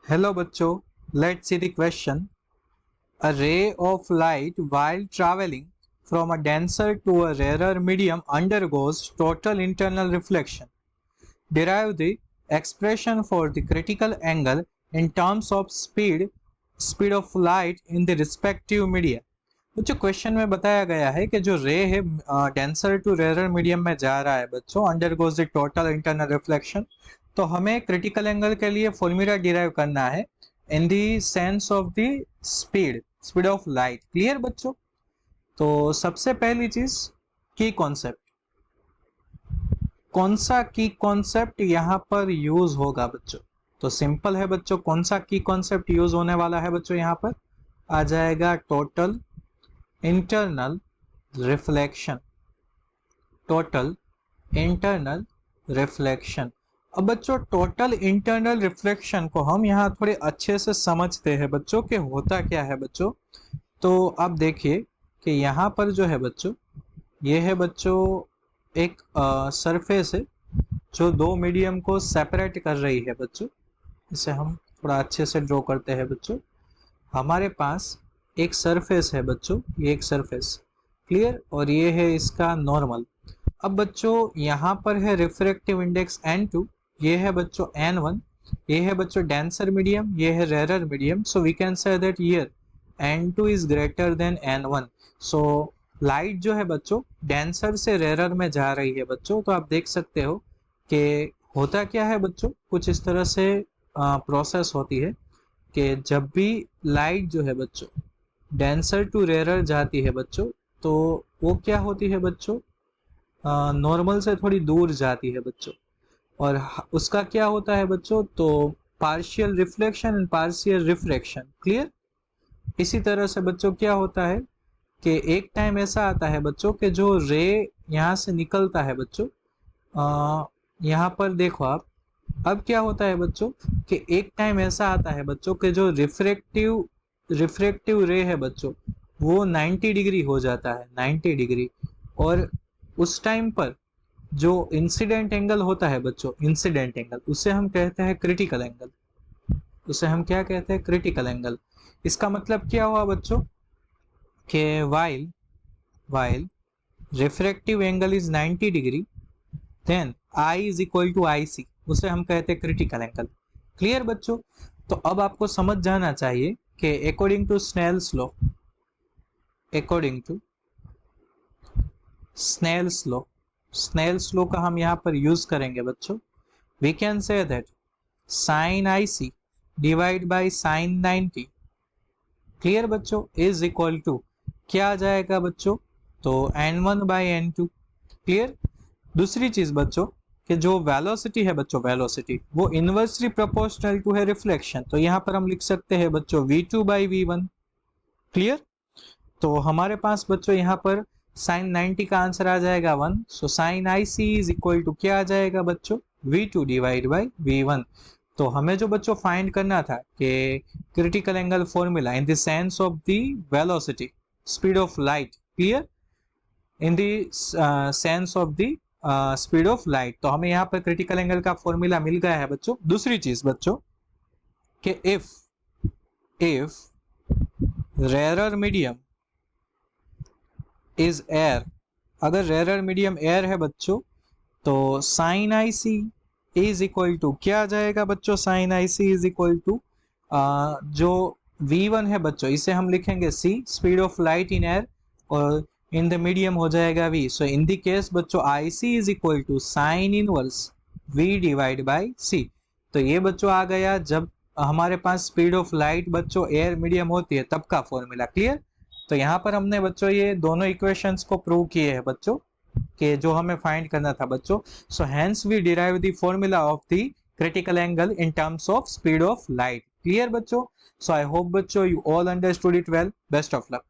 Hello बच्चों, let's see the question. A ray of light while traveling from a denser to a rarer medium undergoes total internal reflection. Derive the expression for the critical angle in terms of speed of light in the respective media. बच्चों question में बताया गया है कि जो रे है denser to rarer medium में जा रहा है बच्चों, undergoes the total internal reflection. तो हमें क्रिटिकल एंगल के लिए फॉर्मूला डिराइव करना है इन the sense of the speed of light. Clear बच्चों? तो सबसे पहली चीज की कॉन्सेप्ट, कौन सा की कॉन्सेप्ट यहाँ पर यूज होगा बच्चों? तो सिंपल है बच्चों, कौन सा की कॉन्सेप्ट यूज होने वाला है बच्चों? यहाँ पर आ जाएगा total internal reflection. Total internal reflection. अब बच्चों टोटल इंटरनल रिफ्लेक्शन को हम यहाँ थोड़े अच्छे से समझते हैं बच्चों कि होता क्या है बच्चों। तो आप देखिए कि यहाँ पर जो है बच्चों, ये है बच्चों एक सरफेस है जो दो मीडियम को सेपरेट कर रही है बच्चों। इसे हम थोड़ा अच्छे से ड्रॉ करते हैं बच्चों। हमारे पास एक सरफेस है बच्चों, ये एक सरफेस, क्लियर, और ये है इसका नॉर्मल। अब बच्चों यहाँ पर है रिफ्रैक्टिव इंडेक्स n2, ये है बच्चों n1, ये है बच्चों डेंसर मीडियम, ये है rarer medium. So we can say that here n2 is greater than n1। So light जो है बच्चों डेंसर से रेरर में जा रही है बच्चों। तो आप देख सकते हो कि होता क्या है बच्चों, कुछ इस तरह से प्रोसेस होती है कि जब भी लाइट जो है बच्चों डेंसर टू रेरर जाती है बच्चों, तो वो क्या होती है बच्चों, नॉर्मल से थोड़ी दूर जाती है बच्चों। और उसका क्या होता है बच्चों, तो partial reflection and partial refraction. Clear? इसी तरह से बच्चों क्या होता है कि एक टाइम ऐसा आता है बच्चों कि जो रे यहाँ से निकलता है बच्चों, यहाँ पर देखो आप, अब क्या होता है बच्चों कि एक टाइम ऐसा आता है बच्चों कि जो रिफ्रैक्टिव रे है बच्चों वो 90 डिग्री हो जाता है, 90 डिग्री। और उस टाइम पर जो इंसिडेंट एंगल होता है बच्चों, इंसिडेंट एंगल, उसे हम कहते हैं क्रिटिकल एंगल। उसे हम क्या कहते हैं? Critical angle. इसका मतलब क्या हुआ बच्चों कि वाइल रिफ्रैक्टिव एंगल इज 90 डिग्री, then I is equal to I C, उसे हम कहते हैं क्रिटिकल एंगल। क्लियर बच्चों? तो अब आपको समझ जाना चाहिए कि according to Snell's law, Snell's law का हम यहाँ पर यूज करेंगे बच्चों। We can say that sine i c divide by sine 90, clear बच्चों, इज इक्वल टू क्या आ जाएगा बच्चों, तो n1 बाई n2। क्लियर? दूसरी चीज बच्चों कि जो वेलोसिटी है बच्चों, वेलोसिटी वो इनवर्सली प्रोपोर्शनल टू है रिफ्लेक्शन। तो यहाँ पर हम लिख सकते हैं बच्चों v2 बाई v1। क्लियर? तो हमारे पास बच्चों यहाँ पर साइन 90 का आंसर आ जाएगा 1। So sine i c is equal to क्या आ जाएगा बच्चों, v2 डिवाइड बाई v1। तो हमें जो बच्चों फाइंड करना था कि critical angle formula in the sense of the velocity, speed of light. Clear? In the sense of the speed of light. तो हमें यहाँ पर क्रिटिकल एंगल का फॉर्मूला मिल गया है बच्चों। दूसरी चीज बच्चों कि if rarer medium is air, अगर रेरर मीडियम एयर है बच्चों, तो sine i c is equal to क्या आ जाएगा बच्चों, sine i c is equal to जो v1 है बच्चों इसे हम लिखेंगे c, speed of light in air, और इन द मीडियम हो जाएगा v। So in the case बच्चों i c is equal to sine inverse v divide by c। तो ये बच्चों आ गया जब हमारे पास स्पीड ऑफ लाइट बच्चों एयर मीडियम होती है तब का फॉर्मूला। क्लियर? तो यहाँ पर हमने बच्चों ये दोनों इक्वेशंस को प्रूव किए हैं बच्चों कि जो हमें फाइंड करना था बच्चों। So hence we derive the formula of the critical angle in terms of speed of light. Clear बच्चों? सो आई होप बच्चों you all understood it well. Best of luck.